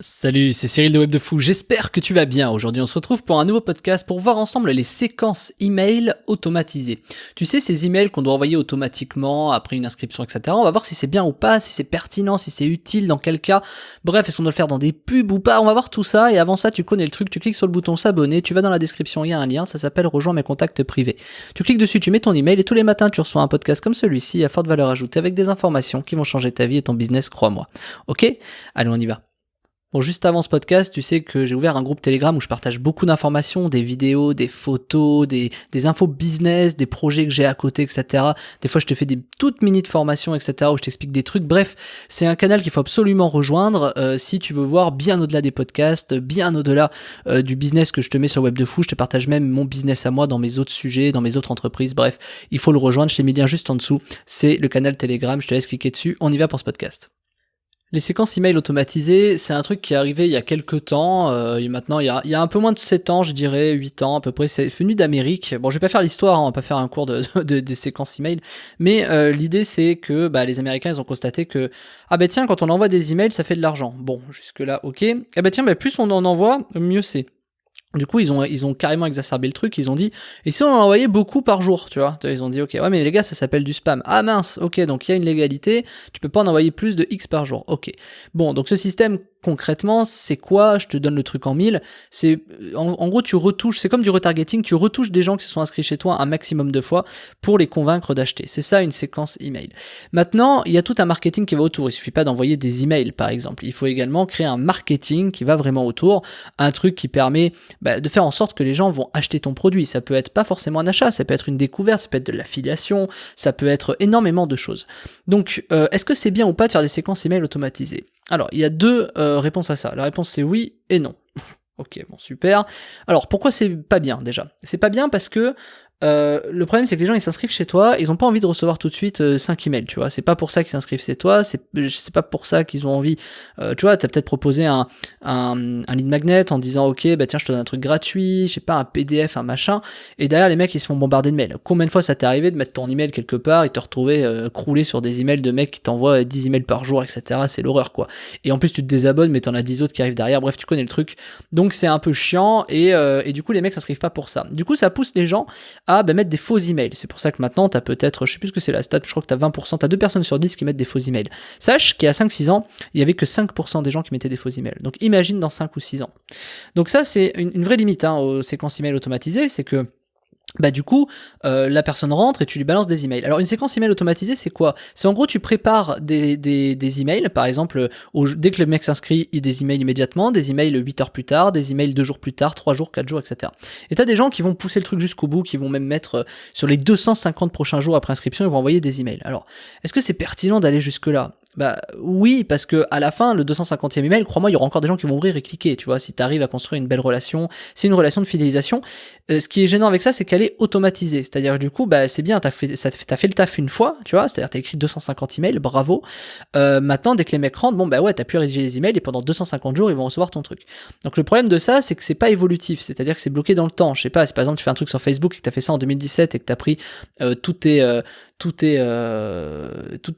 Salut, c'est Cyril de Web de Fou, j'espère que tu vas bien. Aujourd'hui on se retrouve pour un nouveau podcast pour voir ensemble les séquences email automatisées. Tu sais, ces emails qu'on doit envoyer automatiquement après une inscription, etc. On va voir si c'est bien ou pas, si c'est pertinent, si c'est utile, dans quel cas. Bref, est-ce qu'on doit le faire dans des pubs ou pas? On va voir tout ça, et avant ça tu connais le truc, tu cliques sur le bouton s'abonner, tu vas dans la description, il y a un lien, ça s'appelle rejoins mes contacts privés. Tu cliques dessus, tu mets ton email et tous les matins tu reçois un podcast comme celui-ci à forte valeur ajoutée avec des informations qui vont changer ta vie et ton business, crois-moi. Ok? Allez, on y va. Bon, juste avant ce podcast, tu sais que j'ai ouvert un groupe Telegram où je partage beaucoup d'informations, des vidéos, des photos, des infos business, des projets que j'ai à côté, etc. Des fois, je te fais des toutes mini de formations, etc. où je t'explique des trucs. Bref, c'est un canal qu'il faut absolument rejoindre si tu veux voir bien au-delà des podcasts, bien au-delà du business que je te mets sur Web de Fou. Je te partage même mon business à moi dans mes autres sujets, dans mes autres entreprises. Bref, il faut le rejoindre. Je t'ai mis le lien juste en dessous. C'est le canal Telegram. Je te laisse cliquer dessus. On y va pour ce podcast. Les séquences email automatisées, c'est un truc qui est arrivé il y a quelques temps, et maintenant il y a un peu moins de 7 ans, je dirais 8 ans à peu près, c'est venu d'Amérique. Bon, je vais pas faire l'histoire, hein, on va pas faire un cours des séquences email, mais l'idée c'est que les Américains ils ont constaté que tiens, quand on envoie des emails, ça fait de l'argent. Bon, jusque là, ok. Plus on en envoie, mieux c'est. Du coup, ils ont carrément exacerbé le truc, ils ont dit, et si on en envoyait beaucoup par jour, tu vois, ils ont dit, ok, ouais, mais les gars, ça s'appelle du spam. Ah mince, ok, donc il y a une légalité, tu peux pas en envoyer plus de X par jour, ok. Bon, donc ce système, concrètement, c'est quoi? Je te donne le truc en mille. C'est, en gros, tu retouches, c'est comme du retargeting, tu retouches des gens qui se sont inscrits chez toi un maximum de fois pour les convaincre d'acheter. C'est ça, une séquence email. Maintenant, il y a tout un marketing qui va autour. Il suffit pas d'envoyer des emails, par exemple. Il faut également créer un marketing qui va vraiment autour, un truc qui permet de faire en sorte que les gens vont acheter ton produit. Ça peut être pas forcément un achat, ça peut être une découverte, ça peut être de l'affiliation, ça peut être énormément de choses. Donc, est-ce que c'est bien ou pas de faire des séquences email automatisées? Alors, il y a deux réponses à ça. La réponse c'est oui et non. Ok, bon, super. Alors, pourquoi c'est pas bien déjà? C'est pas bien parce que le problème c'est que les gens ils s'inscrivent chez toi, ils ont pas envie de recevoir tout de suite 5 emails, tu vois, c'est pas pour ça qu'ils s'inscrivent chez toi, c'est pas pour ça qu'ils ont envie, tu vois, t'as peut-être proposé un lead magnet en disant ok, tiens je te donne un truc gratuit, je sais pas, un PDF, un machin, et derrière les mecs ils se font bombarder de mails. Combien de fois ça t'est arrivé de mettre ton email quelque part et te retrouver croulé sur des emails de mecs qui t'envoient 10 emails par jour, etc. C'est l'horreur quoi. Et en plus tu te désabonnes mais t'en as 10 autres qui arrivent derrière, bref tu connais le truc, donc c'est un peu chiant et du coup les mecs s'inscrivent pas pour ça. Du coup ça pousse les gens à mettre des faux emails. C'est pour ça que maintenant, t'as peut-être, je sais plus ce que c'est la stat, je crois que t'as 20%, t'as 2 personnes sur 10 qui mettent des faux emails. Sache qu'il y a 5-6 ans, il y avait que 5% des gens qui mettaient des faux emails. Donc imagine dans 5 ou 6 ans. Donc ça, c'est une vraie limite aux séquences email automatisées, c'est que du coup, la personne rentre et tu lui balances des emails. Alors une séquence email automatisée, c'est quoi? C'est en gros tu prépares des emails, par exemple, dès que le mec s'inscrit, il des emails immédiatement, des emails 8 heures plus tard, des emails 2 jours plus tard, 3 jours, 4 jours, etc. Et t'as des gens qui vont pousser le truc jusqu'au bout, qui vont même mettre sur les 250 prochains jours après inscription, ils vont envoyer des emails. Alors, est-ce que c'est pertinent d'aller jusque-là? Oui, parce que à la fin, le 250e email, crois-moi, il y aura encore des gens qui vont ouvrir et cliquer, tu vois, si t'arrives à construire une belle relation, c'est une relation de fidélisation. Ce qui est gênant avec ça, c'est qu'elle est automatisée, c'est-à-dire du coup, c'est bien, t'as fait le taf une fois, tu vois, c'est-à-dire t'as écrit 250 emails, bravo. Maintenant, dès que les mecs rentrent, t'as pu rédiger les emails et pendant 250 jours, ils vont recevoir ton truc. Donc le problème de ça, c'est que c'est pas évolutif, c'est-à-dire que c'est bloqué dans le temps. Je sais pas, si par exemple tu fais un truc sur Facebook et que t'as fait ça en 2017 et que t'as pris toutes tes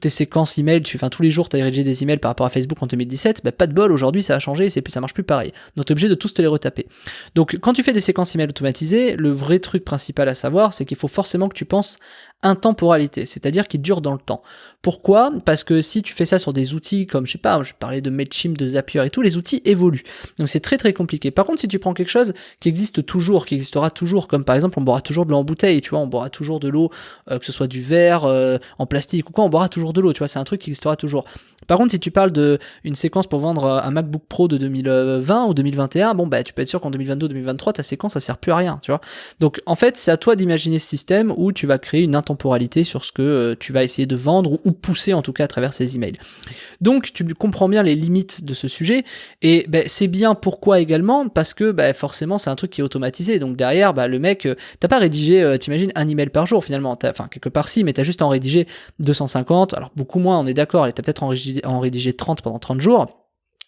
séquences email, tous les jours t'as rédigé des emails par rapport à Facebook en 2017, pas de bol, aujourd'hui ça a changé, ça marche plus pareil. Donc t'es obligé de tous te les retaper. Donc quand tu fais des séquences email automatisées, le vrai truc principal à savoir, c'est qu'il faut forcément que tu penses intemporalité, c'est-à-dire qu'il dure dans le temps. Pourquoi? Parce que si tu fais ça sur des outils comme, je parlais de Mailchimp, de Zapier et tout, les outils évoluent. Donc c'est très très compliqué. Par contre, si tu prends quelque chose qui existe toujours, qui existera toujours, comme par exemple on boira toujours de l'eau en bouteille, tu vois, on boira toujours de l'eau, que ce soit du verre, en plastique ou quoi, on boira toujours de l'eau, tu vois, c'est un truc qui existera toujours. Par contre, si tu parles d'une séquence pour vendre un MacBook Pro de 2020 ou 2021, tu peux être sûr qu'en 2022-2023, ta séquence, ça sert plus à rien, tu vois. Donc, en fait, c'est à toi d'imaginer ce système où tu vas créer une intemporalité sur ce que tu vas essayer de vendre ou pousser, en tout cas, à travers ces emails. Donc, tu comprends bien les limites de ce sujet et c'est bien pourquoi également, parce que forcément, c'est un truc qui est automatisé. Donc, derrière, le mec, t'as pas rédigé, t'imagines, un email par jour, finalement. Enfin, quelque part si, mais t'as juste en rédigé 250, alors beaucoup moins, on est d'accord, et t'as peut-être en rédigé 30 pendant 30 jours,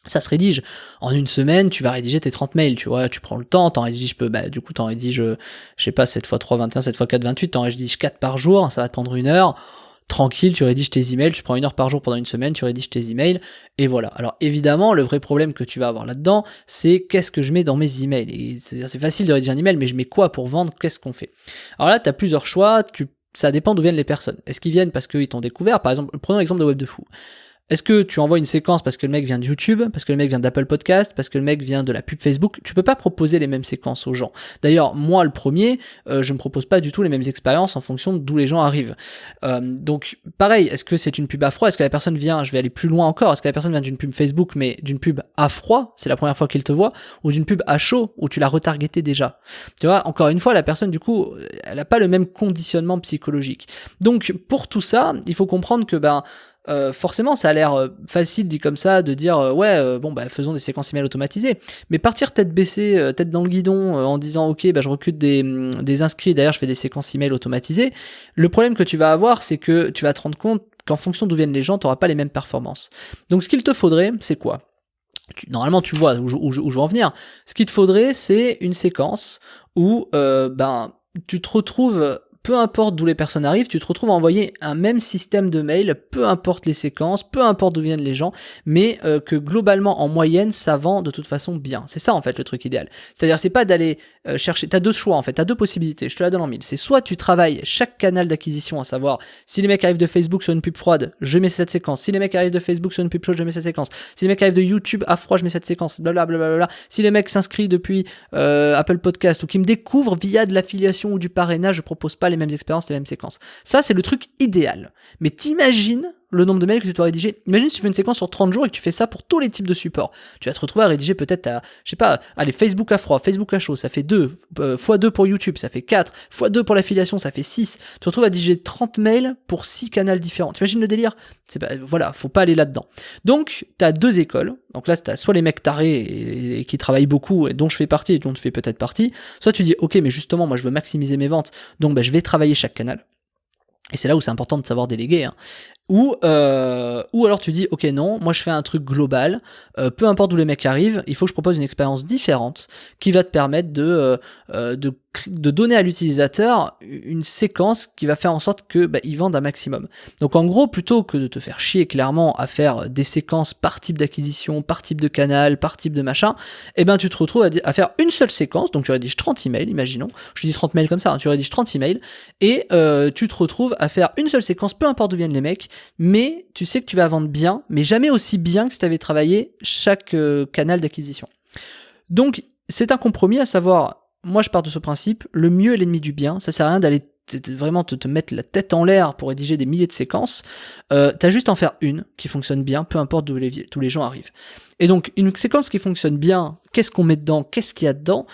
ça se rédige. En une semaine, tu vas rédiger tes 30 mails, tu vois, tu prends le temps, t'en rédiges, du coup, t'en rédiges, je sais pas, 7 x 3, 21, 7 x 4, 28, t'en rédiges 4 par jour, ça va te prendre 1 heure. tranquille, tu rédiges tes emails, tu prends 1 heure par jour pendant une semaine, tu rédiges tes emails, et voilà. Alors évidemment, le vrai problème que tu vas avoir là-dedans, c'est qu'est-ce que je mets dans mes emails. Et c'est facile de rédiger un email, mais je mets quoi pour vendre, qu'est-ce qu'on fait? Alors là, tu as plusieurs choix, ça dépend d'où viennent les personnes. Est-ce qu'ils viennent parce qu'ils t'ont découvert? Par exemple, prenons l'exemple de Web de Fou. Est-ce que tu envoies une séquence parce que le mec vient de YouTube, parce que le mec vient d'Apple Podcast, parce que le mec vient de la pub Facebook? Tu peux pas proposer les mêmes séquences aux gens. D'ailleurs, moi le premier, je ne propose pas du tout les mêmes expériences en fonction d'où les gens arrivent. Donc pareil, est-ce que c'est une pub à froid? Est-ce que la personne vient, je vais aller plus loin encore, est-ce que la personne vient d'une pub Facebook mais d'une pub à froid, c'est la première fois qu'il te voit, ou d'une pub à chaud où tu l'as retargeté déjà? Tu vois, encore une fois, la personne du coup, elle a pas le même conditionnement psychologique. Donc pour tout ça, il faut comprendre que forcément ça a l'air facile dit comme ça de dire faisons des séquences email automatisées, mais partir tête baissée, tête dans le guidon en disant ok je recrute des inscrits, d'ailleurs je fais des séquences email automatisées, le problème que tu vas avoir c'est que tu vas te rendre compte qu'en fonction d'où viennent les gens, tu n'auras pas les mêmes performances. Donc ce qu'il te faudrait, c'est quoi? Normalement tu vois où je veux en venir. Ce qu'il te faudrait, c'est une séquence où tu te retrouves, peu importe d'où les personnes arrivent, tu te retrouves à envoyer un même système de mail, peu importe les séquences, peu importe d'où viennent les gens, mais que globalement, en moyenne, ça vend de toute façon bien. C'est ça en fait le truc idéal. C'est-à-dire, c'est pas d'aller chercher, t'as deux choix en fait, t'as deux possibilités, je te la donne en mille. C'est soit tu travailles chaque canal d'acquisition, à savoir, si les mecs arrivent de Facebook sur une pub froide, je mets cette séquence. Si les mecs arrivent de Facebook sur une pub chaude, je mets cette séquence. Si les mecs arrivent de YouTube à froid, je mets cette séquence, blablabla. Si les mecs s'inscrivent depuis Apple Podcast ou qui me découvrent via de l'affiliation ou du parrainage, je propose pas les mêmes expériences, les mêmes séquences. Ça, c'est le truc idéal. Mais t'imagines le nombre de mails que tu dois rédiger. Imagine si tu fais une séquence sur 30 jours et que tu fais ça pour tous les types de supports. Tu vas te retrouver à rédiger peut-être Facebook à froid, Facebook à chaud, ça fait 2, x2 pour YouTube, ça fait 4, x2 pour l'affiliation, ça fait 6. Tu te retrouves à rédiger 30 mails pour 6 canaux différents. T'imagines le délire? Faut pas aller là-dedans. Donc, t'as deux écoles. Donc là, t'as soit les mecs tarés et qui travaillent beaucoup, et dont je fais partie, et dont tu fais peut-être partie. Soit tu dis, ok, mais justement, moi je veux maximiser mes ventes, donc je vais travailler chaque canal. Et c'est là où c'est important de savoir déléguer, hein. Ou alors tu dis ok non, moi je fais un truc global, peu importe d'où les mecs arrivent, il faut que je propose une expérience différente qui va te permettre de donner à l'utilisateur une séquence qui va faire en sorte que il vende un maximum. Donc en gros, plutôt que de te faire chier clairement à faire des séquences par type d'acquisition, par type de canal, par type de machin, tu te retrouves à faire une seule séquence. Donc tu rédiges 30 emails, imaginons, je dis 30 mails comme ça, hein, tu rédiges 30 emails et tu te retrouves à faire une seule séquence, peu importe d'où viennent les mecs, mais tu sais que tu vas vendre bien, mais jamais aussi bien que si tu avais travaillé chaque canal d'acquisition. Donc c'est un compromis, à savoir, moi je pars de ce principe, le mieux est l'ennemi du bien, ça sert à rien d'aller vraiment te mettre la tête en l'air pour rédiger des milliers de séquences, t'as juste à en faire une qui fonctionne bien, peu importe d'où les gens arrivent. Et donc une séquence qui fonctionne bien, qu'est-ce qu'on met dedans, qu'est-ce qu'il y a dedans,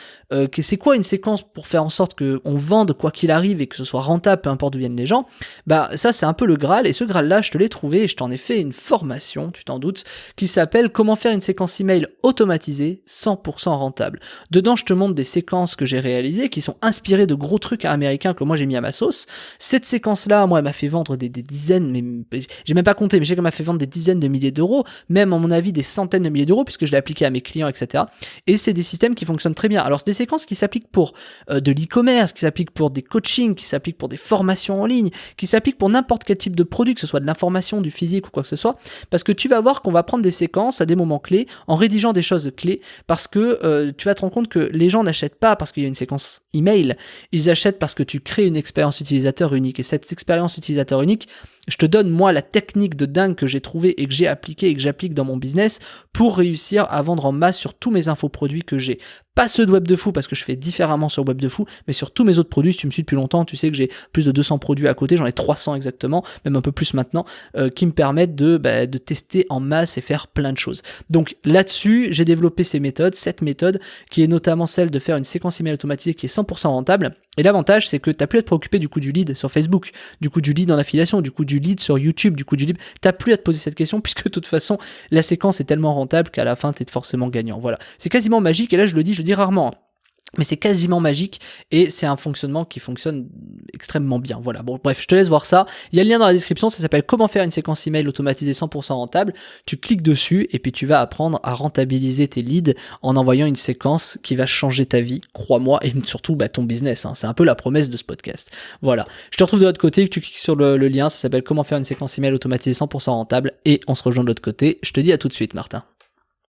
c'est quoi une séquence pour faire en sorte qu'on vende quoi qu'il arrive et que ce soit rentable, peu importe d'où viennent les gens, ça c'est un peu le Graal, et ce Graal-là je te l'ai trouvé et je t'en ai fait une formation, tu t'en doutes, qui s'appelle Comment faire une séquence email automatisée 100% rentable. Dedans je te montre des séquences que j'ai réalisées qui sont inspirées de gros trucs américains que moi j'ai mis à ma sauce. Cette séquence-là, moi elle m'a fait vendre des dizaines, mais j'ai même pas compté, mais je sais qu'elle m'a fait vendre des dizaines de milliers d'euros, même à mon avis des centaines de milliers d'euros, puisque je l'ai appliqué à mes clients, etc. Et c'est des systèmes qui fonctionnent très bien. Alors c'est des séquences qui s'appliquent pour de l'e-commerce, qui s'appliquent pour des coachings, qui s'appliquent pour des formations en ligne, qui s'appliquent pour n'importe quel type de produit, que ce soit de l'information, du physique ou quoi que ce soit, parce que tu vas voir qu'on va prendre des séquences à des moments clés, en rédigeant des choses clés, parce que tu vas te rendre compte que les gens n'achètent pas parce qu'il y a une séquence email, ils achètent parce que tu crées une expérience utilisateur unique. Et cette expérience utilisateur unique, je te donne moi la technique de dingue que j'ai trouvée et que j'ai appliquée et que j'applique dans mon business pour réussir à vendre en masse sur tous mes infoproduits que j'ai. Pas ceux de Web de Fou parce que je fais différemment sur Web de Fou, mais sur tous mes autres produits. Si tu me suis depuis longtemps, tu sais que j'ai plus de 200 produits à côté, j'en ai 300 exactement, même un peu plus maintenant, qui me permettent de tester en masse et faire plein de choses. Donc là-dessus, j'ai développé cette méthode qui est notamment celle de faire une séquence email automatisée qui est 100% rentable. Et l'avantage, c'est que t'as plus à te préoccuper du coup du lead sur Facebook, du coup du lead en affiliation, du coup du lead sur YouTube, du coup du lead. T'as plus à te poser cette question puisque de toute façon, la séquence est tellement rentable qu'à la fin, t'es forcément gagnant. Voilà. C'est quasiment magique et là, je le dis rarement. mais c'est quasiment magique et c'est un fonctionnement qui fonctionne extrêmement bien. Voilà, bon bref, je te laisse voir ça. Il y a le lien dans la description, ça s'appelle Comment faire une séquence email automatisée 100% rentable. Tu cliques dessus et puis tu vas apprendre à rentabiliser tes leads en envoyant une séquence qui va changer ta vie, crois-moi, et surtout ton business. C'est un peu la promesse de ce podcast. Voilà, je te retrouve de l'autre côté, tu cliques sur le lien, ça s'appelle Comment faire une séquence email automatisée 100% rentable et on se rejoint de l'autre côté. Je te dis à tout de suite, Martin.